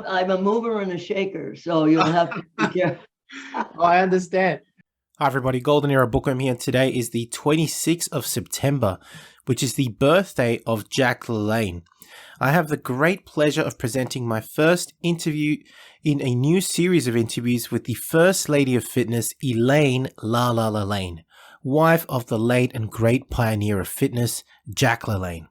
I'm a mover and a shaker, so you'll have to be careful. Oh, I understand. Hi everybody, Golden Era Bookworm here. Today is the 26th of September, which is the birthday of Jack Lalanne. I have the great pleasure of presenting my first interview in a new series of interviews with the First Lady of Fitness, Elaine Lalanne, wife of the late and great pioneer of fitness, Jack Lalanne.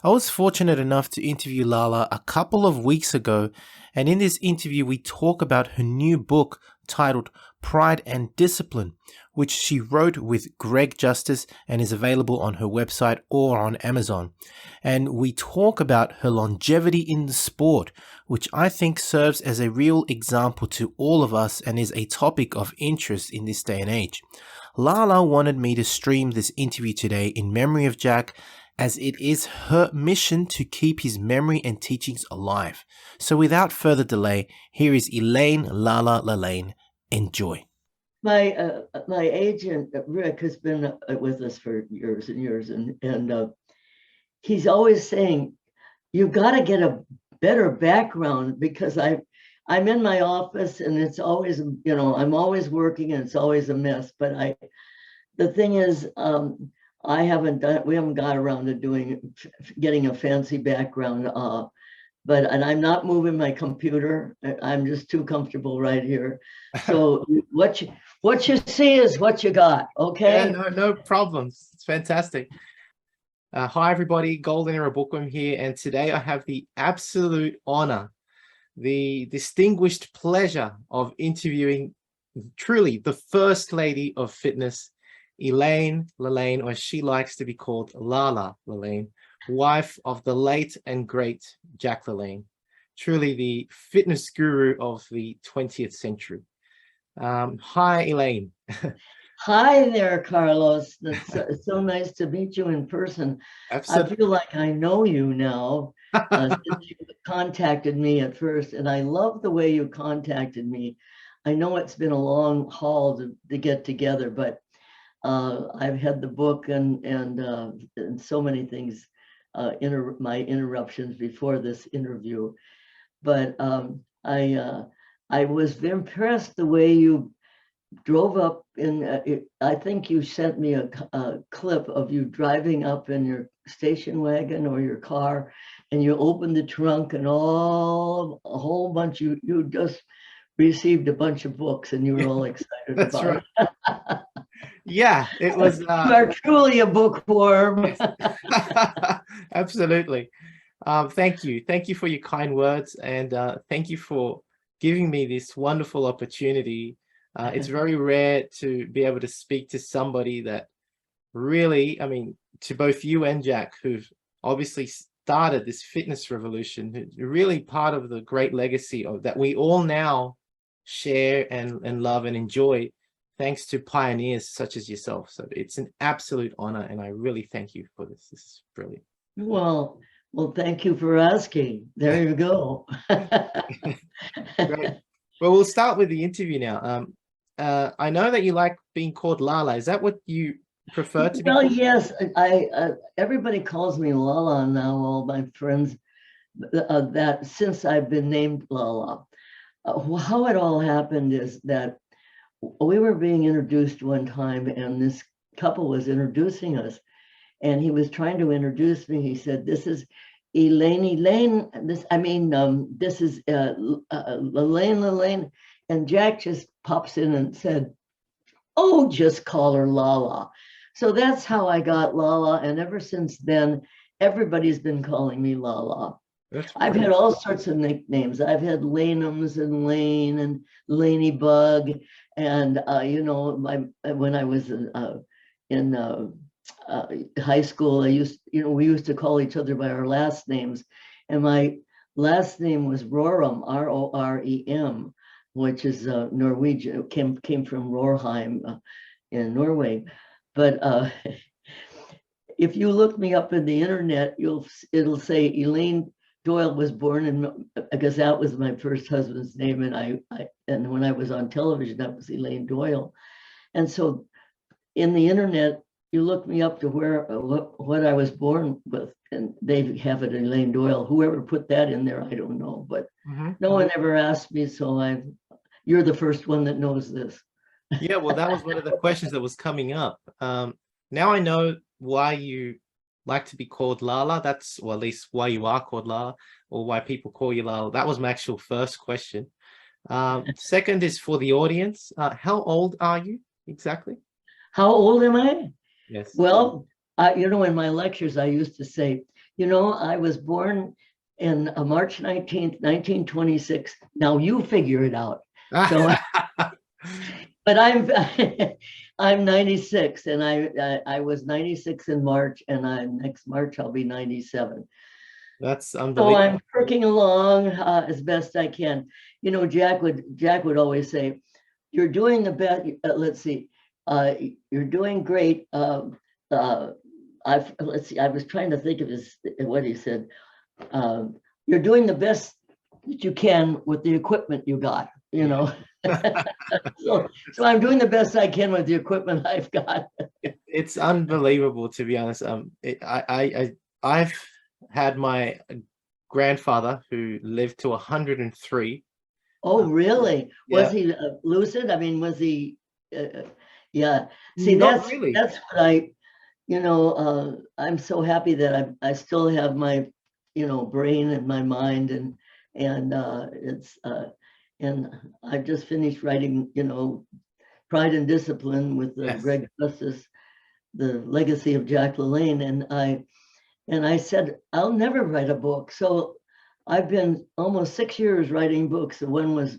I was fortunate enough to interview Lala a couple of weeks ago, and in this interview we talk about her new book titled Pride and Discipline, which she wrote with Greg Justice and is available on her website or on Amazon. And we talk about her longevity in the sport, which I think serves as a real example to all of us and is a topic of interest in this day and age. Lala wanted me to stream this interview today in memory of Jack, as it is her mission to keep his memory and teachings alive. So without further delay, here is Elaine Lalanne. Enjoy. My agent Rick has been with us for years and years, and he's always saying, "You've got to get a better background," because I'm in my office and it's always, I'm always working and it's always a mess. But the thing is, we haven't got around to getting a fancy background. And I'm not moving my computer. I'm just too comfortable right here. So what you see is what you got. Okay. Yeah, no problems. It's fantastic. Hi everybody, Golden Era Bookworm here, and today I have the absolute honor, the distinguished pleasure of interviewing truly the First Lady of Fitness, Elaine Lalanne, or she likes to be called Lala Lalanne, wife of the late and great Jack Lalanne, truly the fitness guru of the 20th century. Hi, Elaine. Hi there, Carlos. It's so nice to meet you in person. Absolutely. I feel like I know you now since you contacted me at first, and I love the way you contacted me. I know it's been a long haul to get together, but I've had the book and so many things, my interruptions before this interview. But I was impressed the way you drove up I think you sent me a clip of you driving up in your station wagon or your car, and you opened the trunk and a whole bunch, you just received a bunch of books and you were all excited That's about right. it. Yeah, it was. You are truly a bookworm. Absolutely. Thank you for your kind words, and thank you for giving me this wonderful opportunity. It's very rare to be able to speak to somebody that really, I mean, to both you and Jack, who've obviously started this fitness revolution, who's really part of the great legacy of that we all now share and love and enjoy, thanks to pioneers such as yourself. So it's an absolute honor, and I really thank you for this. This is brilliant. Well, thank you for asking. There you go. Great. Well, we'll start with the interview now. I know that you like being called Lala. Is that what you prefer to be Well, called? yes, everybody calls me Lala now, all my friends, that since I've been named Lala. How it all happened is that we were being introduced one time, and this couple was introducing us, and he was trying to introduce me. He said, "This is Elaine, this is Lalanne," and Jack just pops in and said, "Oh, just call her Lala." So that's how I got Lala, and ever since then, everybody's been calling me Lala. I've had all sorts of nicknames. I've had Lanums and Lane and Laney Bug, and when I was in high school, we used to call each other by our last names, and my last name was Rorem, Rorem, which is Norwegian. It came from Rorheim in Norway. But if you look me up in the internet, it'll say Elaine Doyle was born in, because that was my first husband's name, and when I was on television, that was Elaine Doyle. And so in the internet, you look me up to where what I was born with, and they have it in Elaine Doyle. Whoever put that in there, I don't know, but no one ever asked me, so you're the first one that knows this. Yeah, well, that was one of the questions that was coming up. Now I know why you like to be called Lala. That's, well, at least why you are called Lala, or why people call you Lala. That was my actual first question. Second is for the audience. How old are you exactly? How old am I? Yes. Well, in my lectures, I used to say, I was born in March 19th, 1926. Now you figure it out. So, but I'm I'm 96, and I was 96 in March, and next March I'll be 97. That's So unbelievable. I'm working along as best I can. Jack would always say, "You're doing the best." Let's see, you're doing great. Let's see. I was trying to think of what he said. You're doing the best that you can with the equipment you got. So I'm doing the best I can with the equipment I've got. It's unbelievable, to be honest. I've had my grandfather who lived to 103. Oh, really? Yeah. Was he lucid? I mean, was he? Yeah. See, Not really. that's what I'm so happy that I still have my, brain and my mind, and and I've just finished writing, Pride and Discipline with Yes. Greg Justice, the legacy of Jack Lalanne, and I said I'll never write a book. So I've been almost 6 years writing books. The one was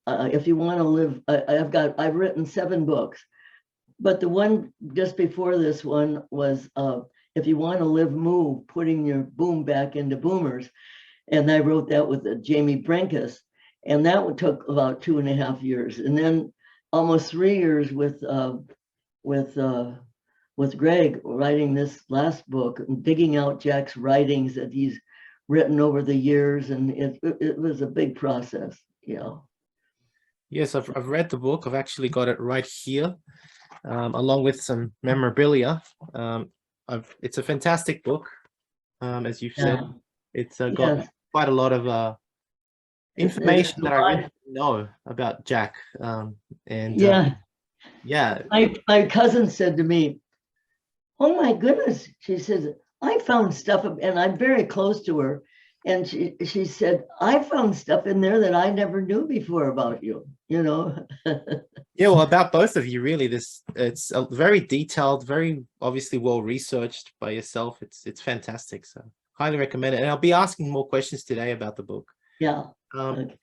If You Want to Live. I've written 7 books, but the one just before this one was If You Want to Live, Move, putting your boom back into boomers, and I wrote that with Jamie Brenkus, and that took about 2.5 years, and then almost 3 years with Greg writing this last book, and digging out Jack's writings that he's written over the years, and it was a big process. Yes, I've read the book. I've actually got it right here, along with some memorabilia. It's a fantastic book, as you've said. It's got quite a lot of information that I really didn't know about Jack. My cousin said to me, "Oh my goodness," she says, "I found stuff," and I'm very close to her, and she said, "I found stuff in there that I never knew before about you." Yeah, well, about both of you, really. It's a very detailed, very obviously well researched by yourself. It's fantastic. So highly recommend it. And I'll be asking more questions today about the book. Yeah. And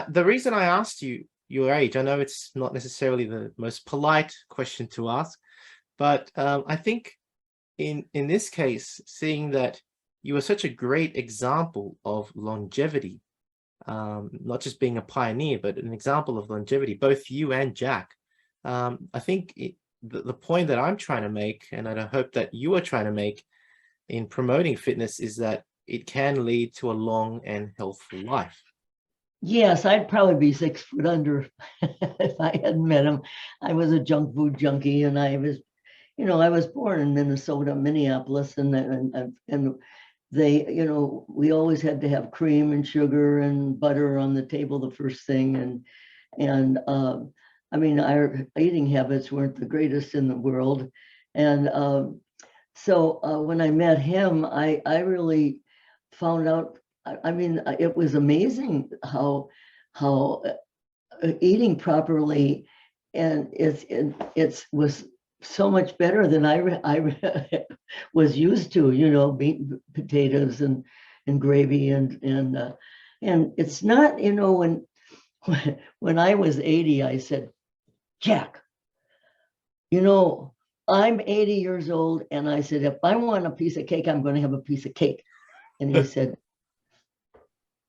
the reason I asked you your age, I know it's not necessarily the most polite question to ask, but I think in this case, seeing that you are such a great example of longevity, not just being a pioneer, but an example of longevity, both you and Jack. I think the point that I'm trying to make, and I hope that you are trying to make in promoting fitness, is that it can lead to a long and healthful life. Yes, I'd probably be 6 foot under if I hadn't met him. I was a junk food junkie, and I was born in Minnesota, Minneapolis, and they, we always had to have cream and sugar and butter on the table the first thing, and I mean, our eating habits weren't the greatest in the world, and so when I met him, I really found out. I mean, it was amazing how eating properly, and it was so much better than I was used to. Meat, potatoes, and gravy, and it's not. When I was 80, I said, "Jack, I'm 80 years old," and I said, "If I want a piece of cake, I'm going to have a piece of cake." And he said,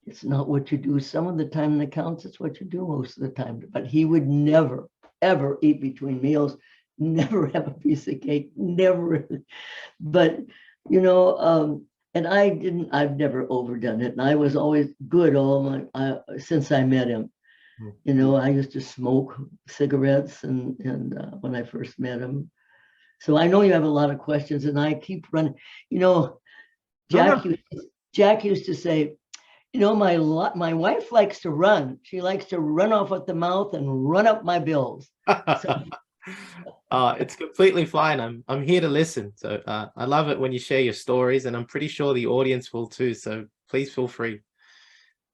"It's not what you do some of the time that counts, it's what you do most of the time." But he would never, ever eat between meals, never have a piece of cake, never. But, and I've never overdone it. And I was always good since I met him. I used to smoke cigarettes and when I first met him. So I know you have a lot of questions, and I keep running. You know, No, Jack no. Jack used to say, you know, my wife likes to run. She likes to run off at the mouth and run up my bills. So It's completely fine. I'm here to listen. So I love it when you share your stories, and I'm pretty sure the audience will too. So please feel free.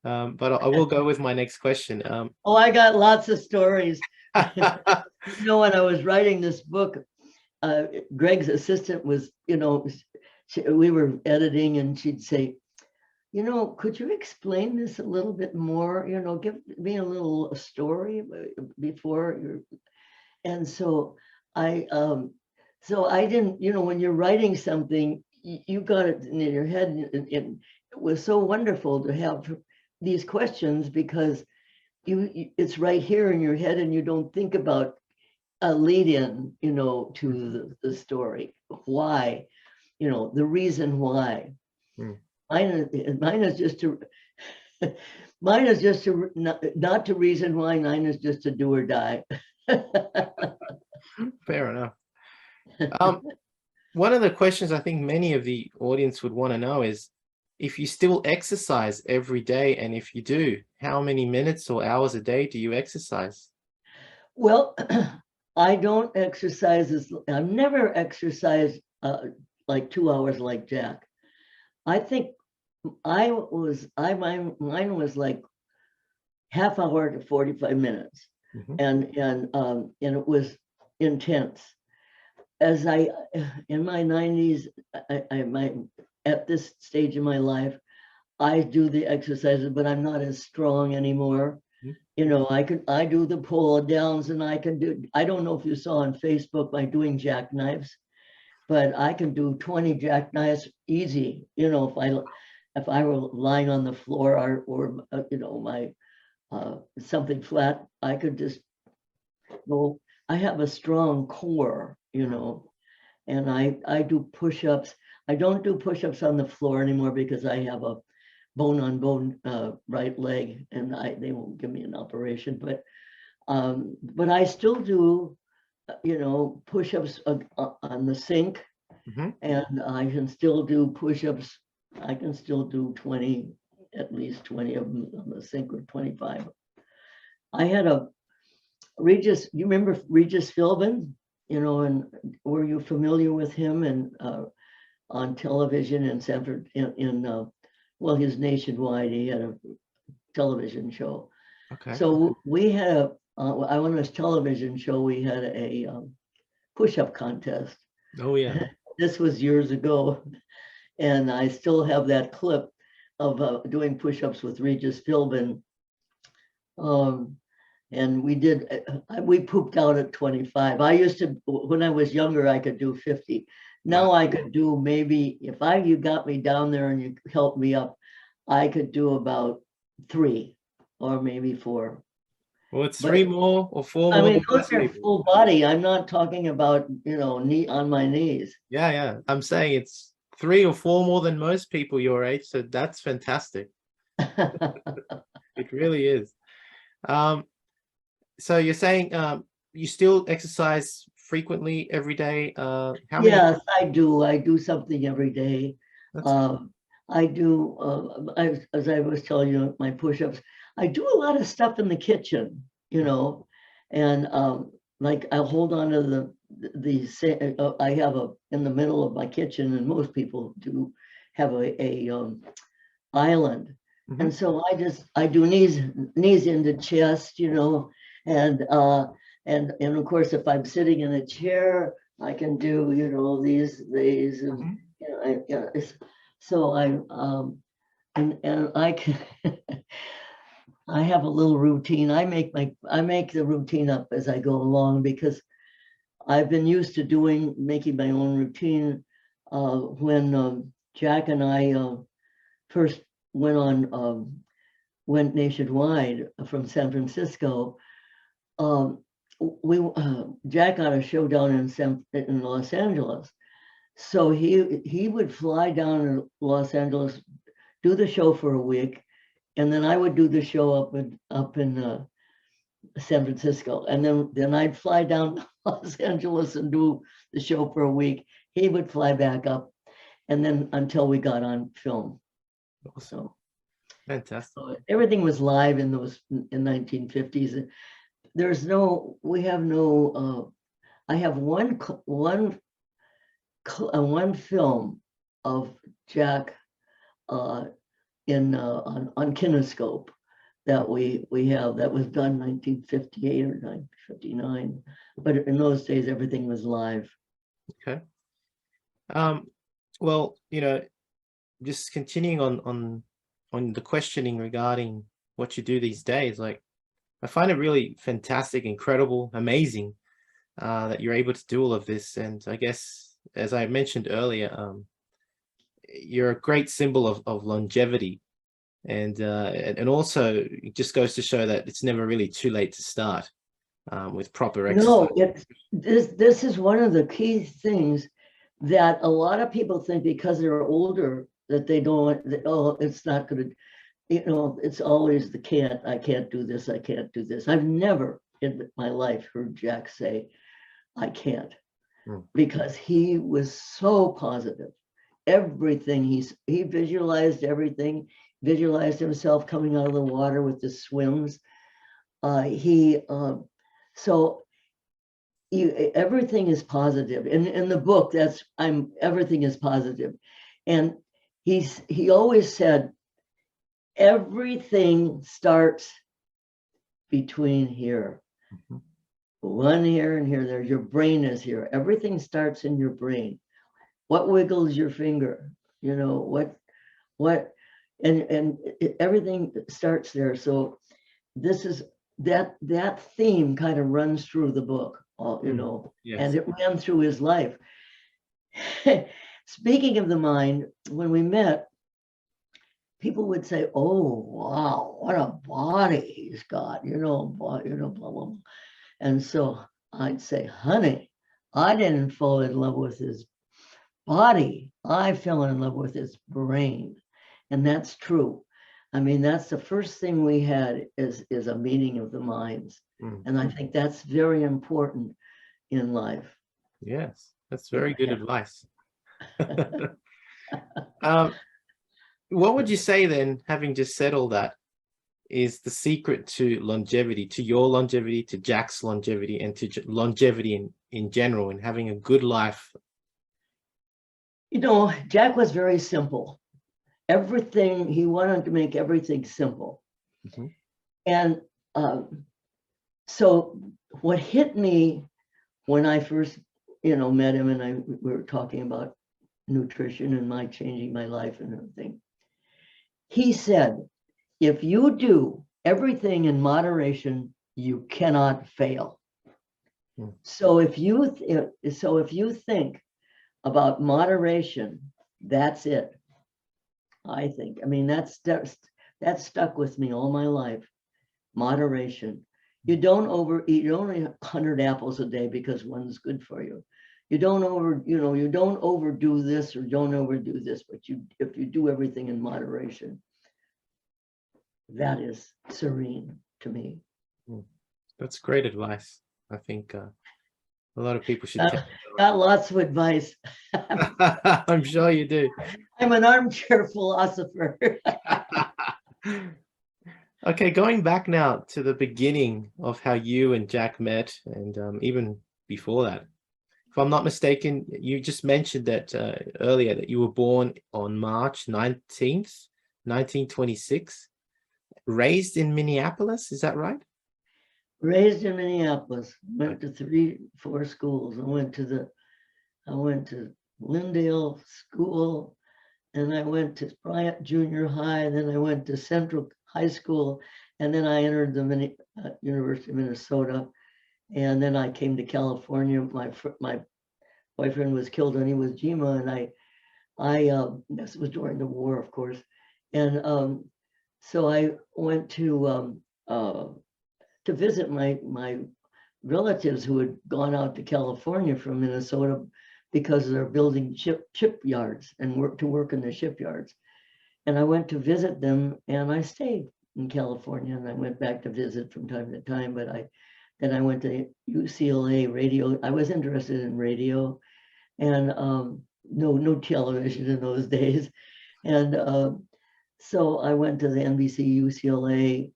But I will go with my next question. oh, I got lots of stories. You know, when I was writing this book, Greg's assistant was, you know, we were editing, and she'd say, you know, could you explain this a little bit more? You know, give me a little story before you're. And so I didn't, you know, when you're writing something, you got it in your head, and it was so wonderful to have these questions, because it's right here in your head, and you don't think about a lead in, you know, to the story. Why, you know, the reason why. Mm. Mine is just to mine is just to not to reason why. Mine is just to do or die. Fair enough. One of the questions I think many of the audience would want to know is, if you still exercise every day, and if you do, how many minutes or hours a day do you exercise? Well, I don't exercise I've never exercised like 2 hours like Jack. I think mine was like half hour to 45 minutes. And it was intense. As in my 90s, at this stage in my life, I do the exercises, but I'm not as strong anymore. You know, I do the pull downs, and I don't know if you saw on Facebook by doing jackknives, but I can do 20 jackknives easy. You know, if I were lying on the floor, or you know, my something flat, I could just go. I have a strong core, you know, and I do push-ups. I don't do push-ups on the floor anymore, because I have a bone on bone right leg, and they won't give me an operation, but I still do, you know, push-ups on the sink, and I can still do push-ups. I can still do 20, at least 20 of them on the sink, or 25. I had a Regis, you remember Regis Philbin, you know, and were you familiar with him? And on television in Sanford, well, he's nationwide. He had a television show. Okay. So we had on his television show, we had a push-up contest. Oh yeah. This was years ago, and I still have that clip of doing push-ups with Regis Philbin. And we pooped out at 25. I used to, when I was younger, I could do 50. Now I could do, maybe, if you got me down there and you helped me up, I could do about 3 or maybe 4. Well, it's 3 more or 4 more. I mean, than those are full body. I'm not talking about, you know, knee on my knees. Yeah. I'm saying it's 3 or 4 more than most people your age. So that's fantastic. It really is. So you're saying you still exercise frequently every day? How many? Yes, I do. I do something every day. I do, as I was telling you, my push-ups. I do a lot of stuff in the kitchen, you know, and like I'll hold on to I have in the middle of my kitchen, and most people do have a island. And so I do knees into chest, you know, and of course, if I'm sitting in a chair, I can do, you know, these, and, you know, so and I can, I have a little routine. I make the routine up as I go along, because I've been used to making my own routine. When Jack and I first went nationwide from San Francisco, Jack got a show down in Los Angeles. So he would fly down to Los Angeles, do the show for a week, and then I would do the show up in San Francisco, and then I'd fly down to Los Angeles and do the show for a week. He would fly back up, and then until we got on film. Awesome. Fantastic. So everything was live in those in 1950s. There's no, we have no. I have one film of Jack on Kinescope that we have, that was done 1958 or 1959, but in those days everything was live. Okay. Well, you know, just continuing on the questioning regarding what you do these days, like, I find it really fantastic, incredible, amazing that you're able to do all of this. And I guess, as I mentioned earlier, you're a great symbol of longevity. And also it just goes to show that it's never really too late to start with proper exercise. No, this is one of the key things that a lot of people think, because they're older, that they don't, oh, it's not going to, you know, it's always I can't do this, I can't do this. I've never in my life heard Jack say, I can't, because he was so positive. Everything, he visualized everything, visualized himself coming out of the water with the swims. Everything is positive. In the book, everything is positive. And he always said, everything starts between here. One here and here, your brain is here. Everything starts in your brain. What wiggles your finger? You know, and everything starts there. So this is that theme kind of runs through the book, you know, yes. And it ran through his life. Speaking of the mind, when we met, people would say, "Oh, wow, what a body he's got," you know, blah, blah, blah. And so I'd say, "Honey, I didn't fall in love with his body. I fell in love with his brain." And that's true. I mean, that's the first thing we had is a meeting of the minds. And I think that's very important in life. Yes, that's very good advice. What would you say then, having just said all that, is the secret to longevity, to your longevity, to Jack's longevity, and to longevity in general, and having a good life? You know, Jack was very simple. Everything, he wanted to make everything simple. And so what hit me when I first, you know, met him, and we were talking about nutrition and changing my life and everything, he said, if you do everything in moderation, you cannot fail. So if you think about moderation, that's it. I think. I mean, that stuck with me all my life. Moderation. You don't overeat. You don't eat 100 apples a day because one's good for you. You don't overdo this or don't overdo this, but if you do everything in moderation, that is serene to me. That's great advice. I think a lot of people should got lots of advice. I'm sure you do. I'm an armchair philosopher. Okay, going back now to the beginning of how you and Jack met, and even before that, if I'm not mistaken, you just mentioned that earlier, that you were born on March 19th, 1926, raised in Minneapolis, is that right? Raised in Minneapolis, went to 4 schools. I went to Lyndale School, and I went to Bryant Junior High, and then I went to Central High School, and then I entered the University of Minnesota, and then I came to California. My boyfriend was killed on Iwo Jima, and this was during the war, of course, and so I went to visit my relatives who had gone out to California from Minnesota because they're building shipyards and to work in the shipyards. And I went to visit them, and I stayed in California, and I went back to visit from time to time. But then I went to UCLA radio. I was interested in radio, and no television in those days, and so I went to the NBC UCLA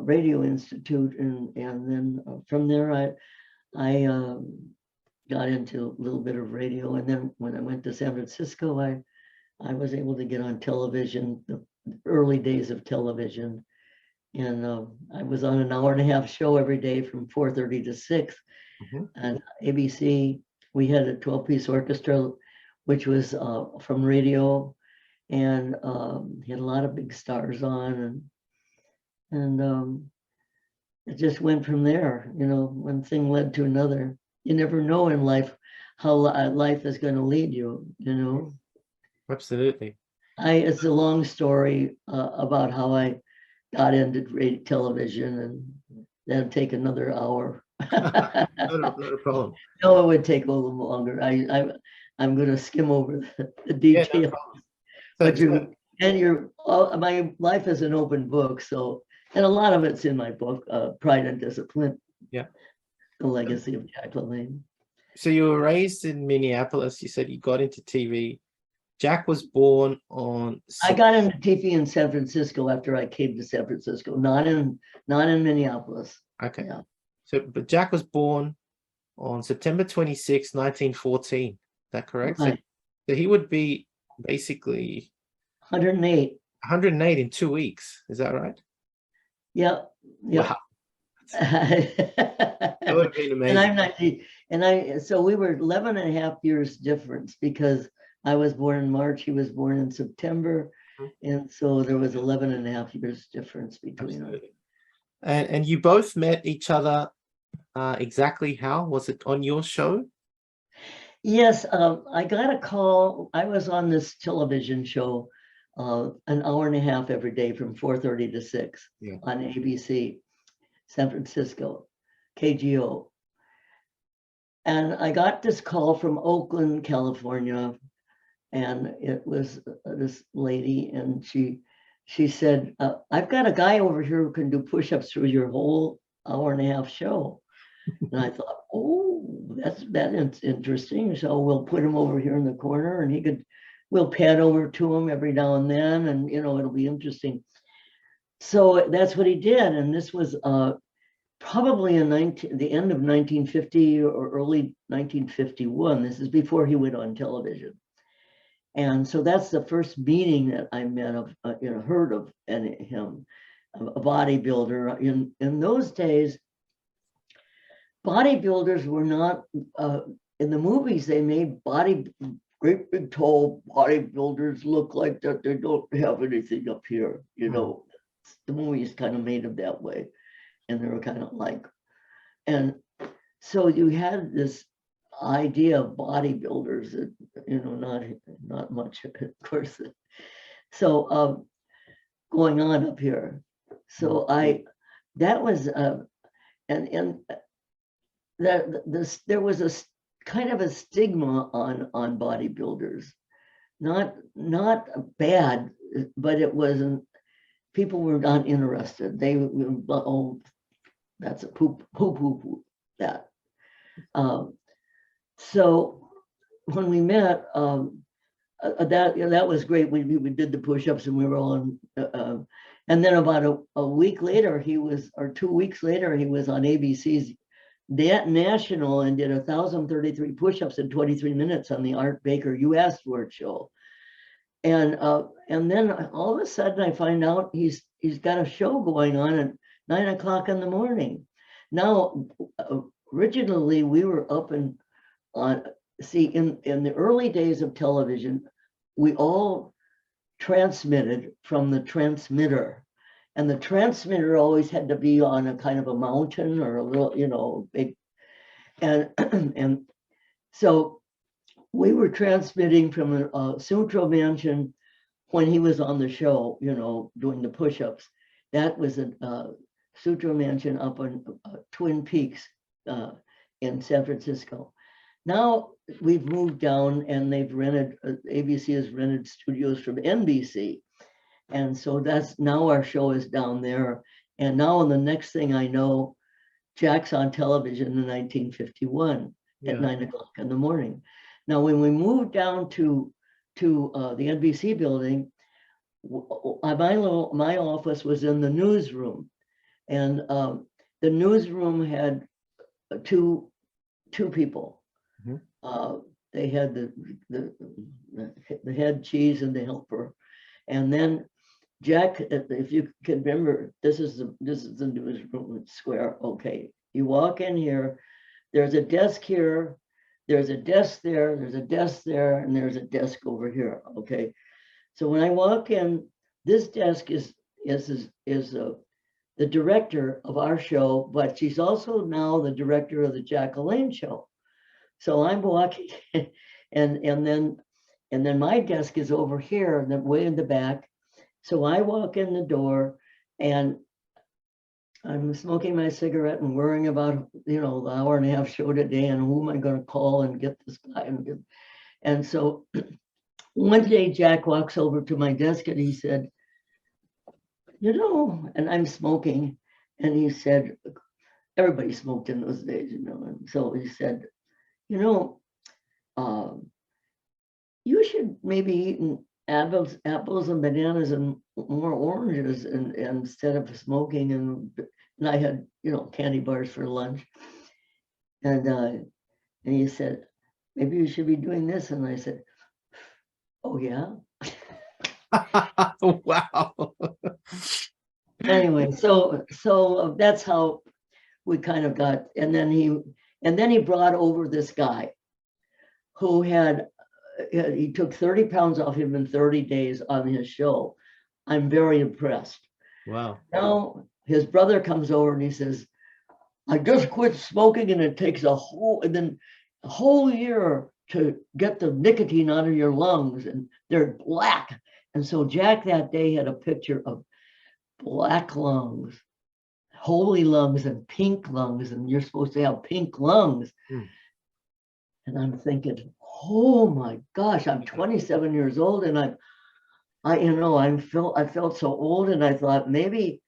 Radio Institute, and then from there I got into a little bit of radio, and then when I went to San Francisco, I was able to get on television, the early days of television, and I was on an hour-and-a-half show every day from 4:30 to 6, and ABC. We had a 12-piece orchestra, which was from radio, and had a lot of big stars on, and it just went from there. You know, one thing led to another. You never know in life how life is going to lead you, you know. Absolutely. It's a long story about how I got into television, and that'd take another hour. Not a problem. No, it would take a little longer. I'm going to skim over the Yeah, no details. problem. But So, my life is an open book, so, and a lot of it's in my book, Pride and Discipline. Yeah. The Legacy of Jack Lalanne. so you were raised in Minneapolis. You said you got into TV. Jack was born on. I got into TV in San Francisco after I came to San Francisco, not in Minneapolis. Okay. Yeah. So, but Jack was born on September 26, 1914. Is that correct? Right. So he would be basically 108. 108 in 2 weeks. Is that right? Yeah. Yeah. Wow. That would have been amazing. And I'm 90, and so we were 11 and a half years difference, because I was born in March, he was born in September, and so there was 11 and a half years difference between us. Absolutely. And you both met each other exactly how? Was it on your show? Yes, I got a call. I was on this television show an hour and a half every day from 4:30 to 6 on ABC, San Francisco, KGO. And I got this call from Oakland, California, and it was this lady, and she said, I've got a guy over here who can do push-ups through your whole hour and a half show. And I thought, oh, that's interesting. So we'll put him over here in the corner, and we'll pad over to him every now and then, and you know, it'll be interesting. So that's what he did, and this was probably in the end of 1950 or early 1951. This is before he went on television. And so that's the first meeting that I met heard of him, a bodybuilder. In those days, bodybuilders were not, in the movies, they made great big tall bodybuilders look like that they don't have anything up here, you know. The movies kind of made them that way, and they were kind of like, and so you had this idea of bodybuilders that, you know, not much, of course. So going on up here, so that was and that there was a kind of a stigma on bodybuilders, not bad, but it wasn't. People were not interested. They oh, that's a poop that. So when we met, that was great. We did the push-ups, and we were on. And then about a week later, or 2 weeks later, he was on ABC's National and did 1,033 push-ups in 23 minutes on the Art Baker You Asked For It show. And then all of a sudden I find out he's got a show going on at 9 o'clock in the morning. Now, originally we were up in the early days of television, we all transmitted from the transmitter, and the transmitter always had to be on a kind of a mountain or a little, you know, big, and so we were transmitting from the Sutro Mansion when he was on the show, you know, doing the push-ups. That was a Sutro Mansion up on Twin Peaks in San Francisco. Now we've moved down, and they've rented, ABC has rented studios from NBC. And so that's now our show is down there. And now the next thing I know, Jack's on television in 1951 at 9 o'clock in the morning. Now, when we moved down to the NBC building, my office was in the newsroom, and the newsroom had two people. They had the head cheese and the helper, and then Jack, if you can remember, this is the newsroom square. Okay, you walk in here, there's a desk here, there's a desk there, there's a desk there, and there's a desk over here. Okay, so when I walk in, this desk is the director of our show, but she's also now the director of the Jack Lalanne show. So I'm walking, and then my desk is over here, and then way in the back. So I walk in the door, and I'm smoking my cigarette and worrying about, the hour and a half show today, and who am I going to call and get this guy and so one day Jack walks over to my desk and he said, and I'm smoking, and he said, everybody smoked in those days, and so he said, you should maybe eat apples and bananas and more oranges and instead of smoking, and I had candy bars for lunch, and he said, maybe you should be doing this, and I said, oh yeah. Wow. Anyway, so that's how we kind of got, and then he brought over this guy who he took 30 pounds off him in 30 days on his show. I'm very impressed. Wow. Now his brother comes over and he says, I just quit smoking, and it takes a whole year to get the nicotine out of your lungs, and they're black. And so Jack that day had a picture of black lungs, holy lungs, and pink lungs, and you're supposed to have pink lungs. And I'm thinking, oh my gosh, I'm 27 years old, and I felt so old, and I thought maybe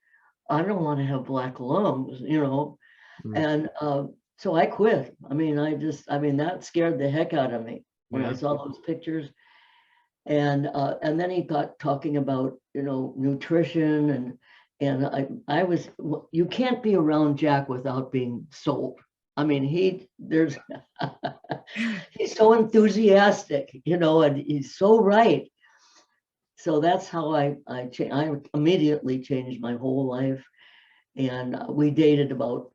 I don't want to have black lungs, and so I quit. That scared the heck out of me when I saw those pictures. And then he got talking about, nutrition, and you can't be around Jack without being sold. He's so enthusiastic, and he's so right. So that's how I immediately changed my whole life. And we dated about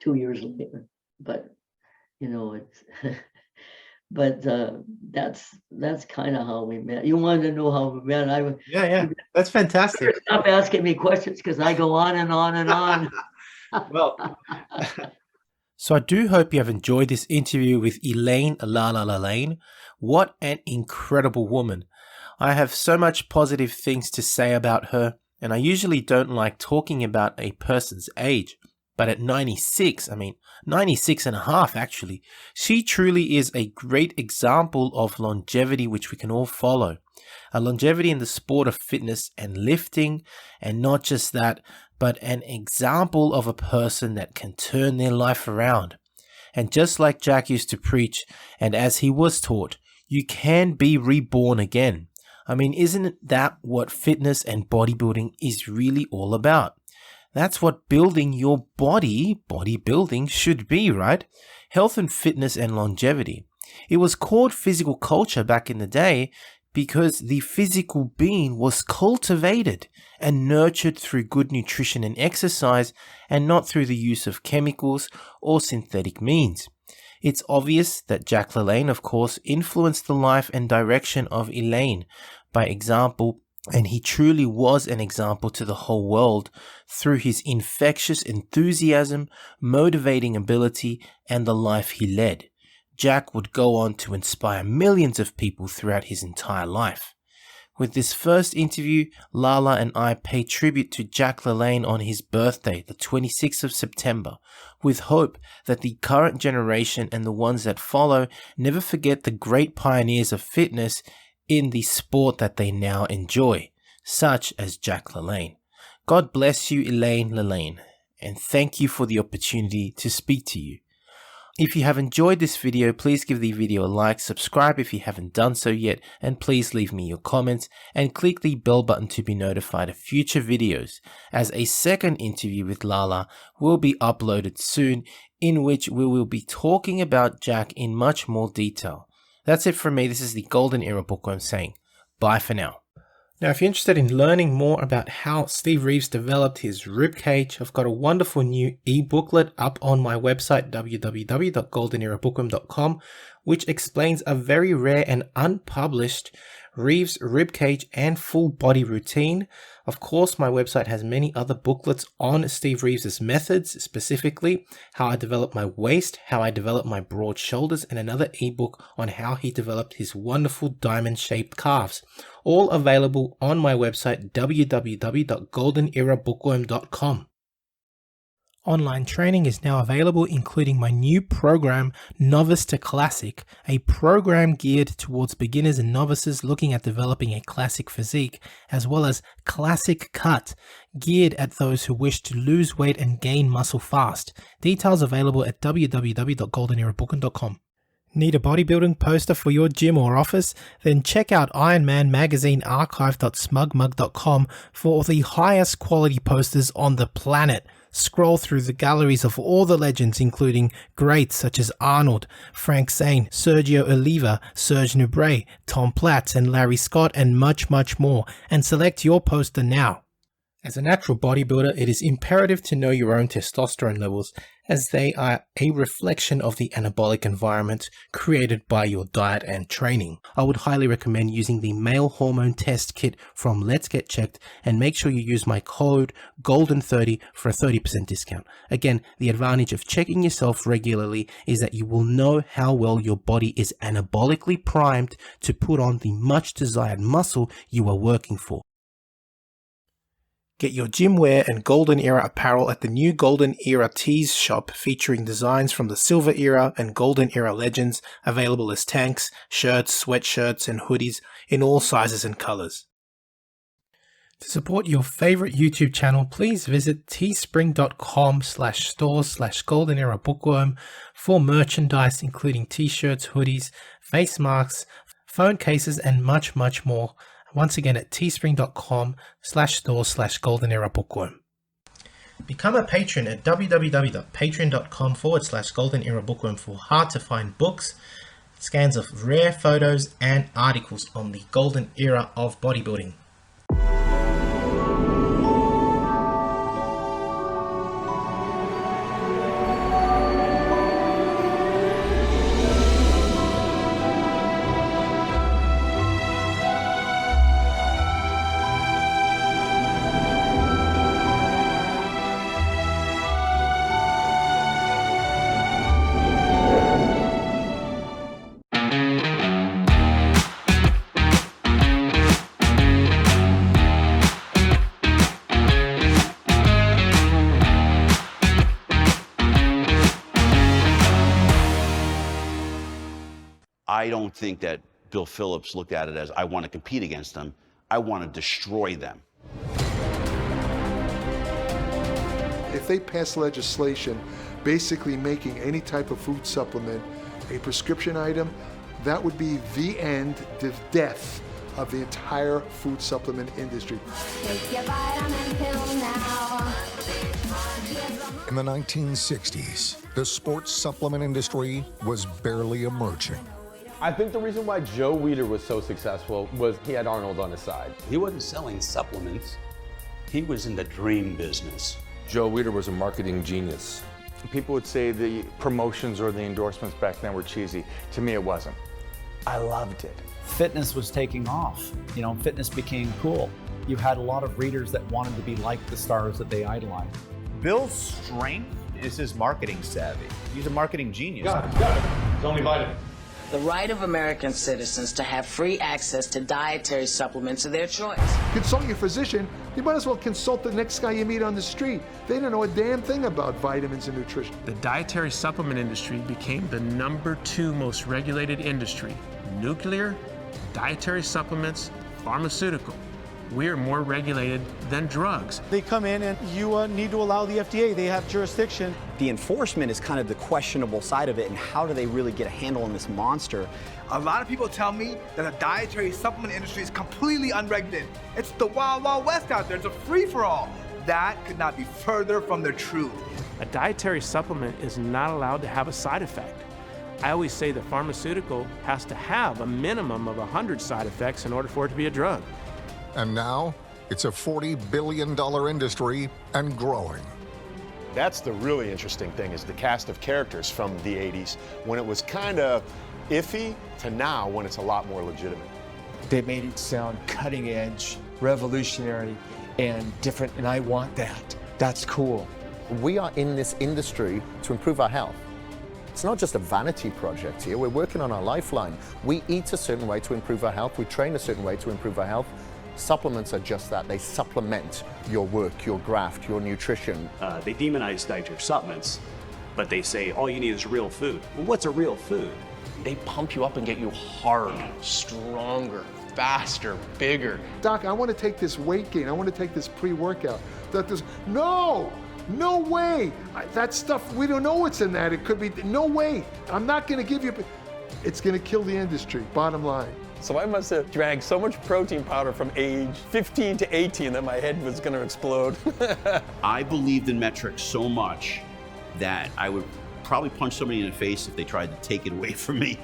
2 years later, but it's but that's kind of how we met. You wanted to know how we met. Yeah, that's fantastic. Stop asking me questions because I go on and on and on. Well, so I do hope you have enjoyed this interview with Elaine Lalanne. What an incredible woman. I have so much positive things to say about her, and I usually don't like talking about a person's age. But at 96 and a half actually, she truly is a great example of longevity which we can all follow. A longevity in the sport of fitness and lifting, and not just that, but an example of a person that can turn their life around. And just like Jack used to preach, and as he was taught, you can be reborn again. Isn't that what fitness and bodybuilding is really all about? That's what building your bodybuilding should be, right? Health and fitness and longevity. It was called physical culture back in the day because the physical being was cultivated and nurtured through good nutrition and exercise, and not through the use of chemicals or synthetic means. It's obvious that Jack Lalanne, of course, influenced the life and direction of Elaine by example, and he truly was an example to the whole world through his infectious enthusiasm, motivating ability, and the life he led. Jack would go on to inspire millions of people throughout his entire life. With this first interview, Lala and I pay tribute to Jack Lalanne on his birthday, the 26th of September, with hope that the current generation and the ones that follow never forget the great pioneers of fitness in the sport that they now enjoy. such as Jack Lalanne. God bless you, Elaine Lalanne, and thank you for the opportunity to speak to you. If you have enjoyed this video, please give the video a like, subscribe if you haven't done so yet, and please leave me your comments and click the bell button to be notified of future videos, as a second interview with Lala will be uploaded soon, in which we will be talking about Jack in much more detail. That's it from me. This is the Golden Era Bookworm saying bye for now. Now, if you're interested in learning more about how Steve Reeves developed his ribcage, I've got a wonderful new e-booklet up on my website, www.goldenerabookworm.com, which explains a very rare and unpublished Reeves ribcage and full body routine. Of course, my website has many other booklets on Steve Reeves' methods, specifically how I developed my waist, how I developed my broad shoulders, and another ebook on how he developed his wonderful diamond-shaped calves. All available on my website, www.goldenerabookworm.com. Online training is now available, including my new program, Novice to Classic, a program geared towards beginners and novices looking at developing a classic physique, as well as Classic Cut, geared at those who wish to lose weight and gain muscle fast. Details available at www.goldenerabookworm.com. Need a bodybuilding poster for your gym or office? Then check out Ironman Magazine archive.smugmug.com for the highest quality posters on the planet. Scroll through the galleries of all the legends, including greats such as Arnold, Frank Zane, Sergio Oliva, Serge Nubret, Tom Platz, and Larry Scott, and much, much more, and select your poster now. As a natural bodybuilder, it is imperative to know your own testosterone levels, as they are a reflection of the anabolic environment created by your diet and training. I would highly recommend using the male hormone test kit from Let's Get Checked, and make sure you use my code GOLDEN30 for a 30% discount. Again, the advantage of checking yourself regularly is that you will know how well your body is anabolically primed to put on the much desired muscle you are working for. Get your gym wear and Golden Era apparel at the new Golden Era Tees shop, featuring designs from the Silver Era and Golden Era legends, available as tanks, shirts, sweatshirts, and hoodies in all sizes and colors. To support your favorite YouTube channel, please visit teespring.com/stores/Golden Era Bookworm for merchandise, including t-shirts, hoodies, face masks, phone cases, and much, much more. Once again at teespring.com/stores/Golden Era Bookworm. Become a patron at www.patreon.com/Golden Era Bookworm for hard to find books, scans of rare photos, and articles on the Golden Era of bodybuilding. I don't think that Bill Phillips looked at it as, I want to compete against them. I want to destroy them. If they pass legislation basically making any type of food supplement a prescription item, that would be the end, the death of the entire food supplement industry. Take your vitamin pill now. In the 1960s, the sports supplement industry was barely emerging. I think the reason why Joe Weider was so successful was he had Arnold on his side. He wasn't selling supplements. He was in the dream business. Joe Weider was a marketing genius. People would say the promotions or the endorsements back then were cheesy. To me, it wasn't. I loved it. Fitness was taking off. You know, fitness became cool. You had a lot of readers that wanted to be like the stars that they idolized. Bill's strength is his marketing savvy. He's a marketing genius. Got it. It's only vitamin. The right of American citizens to have free access to dietary supplements of their choice. Consult your physician. You might as well consult the next guy you meet on the street. They don't know a damn thing about vitamins and nutrition. The dietary supplement industry became the #2 most regulated industry. Nuclear, dietary supplements, pharmaceutical. we are more regulated than drugs. They come in and you need to allow the FDA. They have jurisdiction. The enforcement is kind of the questionable side of it, and how do they really get a handle on this monster? A lot of people tell me that the dietary supplement industry is completely unregulated. It's the wild, wild west out there. It's a free-for-all. That could not be further from the truth. A dietary supplement is not allowed to have a side effect. I always say the pharmaceutical has to have a minimum of 100 side effects in order for it to be a drug. And now, it's a $40 billion industry and growing. That's the really interesting thing, is the cast of characters from the 80s, when it was kind of iffy, to now when it's a lot more legitimate. They made it sound cutting edge, revolutionary, and different, and I want that. That's cool. We are in this industry to improve our health. It's not just a vanity project here. We're working on our lifeline. We eat a certain way to improve our health. We train a certain way to improve our health. Supplements are just that. They supplement your work, your graft, your nutrition. They demonize dietary supplements, but they say all you need is real food. Well, what's a real food? They pump you up and get you hard, stronger, faster, bigger. Doc, I want to take this weight gain. I want to take this pre-workout. Doctor's, no way. That stuff, we don't know what's in that. It could be, no way. I'm not going to give you, it's going to kill the industry, bottom line. So I must have drank so much protein powder from age 15 to 18 that my head was going to explode. I believed in metrics so much that I would probably punch somebody in the face if they tried to take it away from me.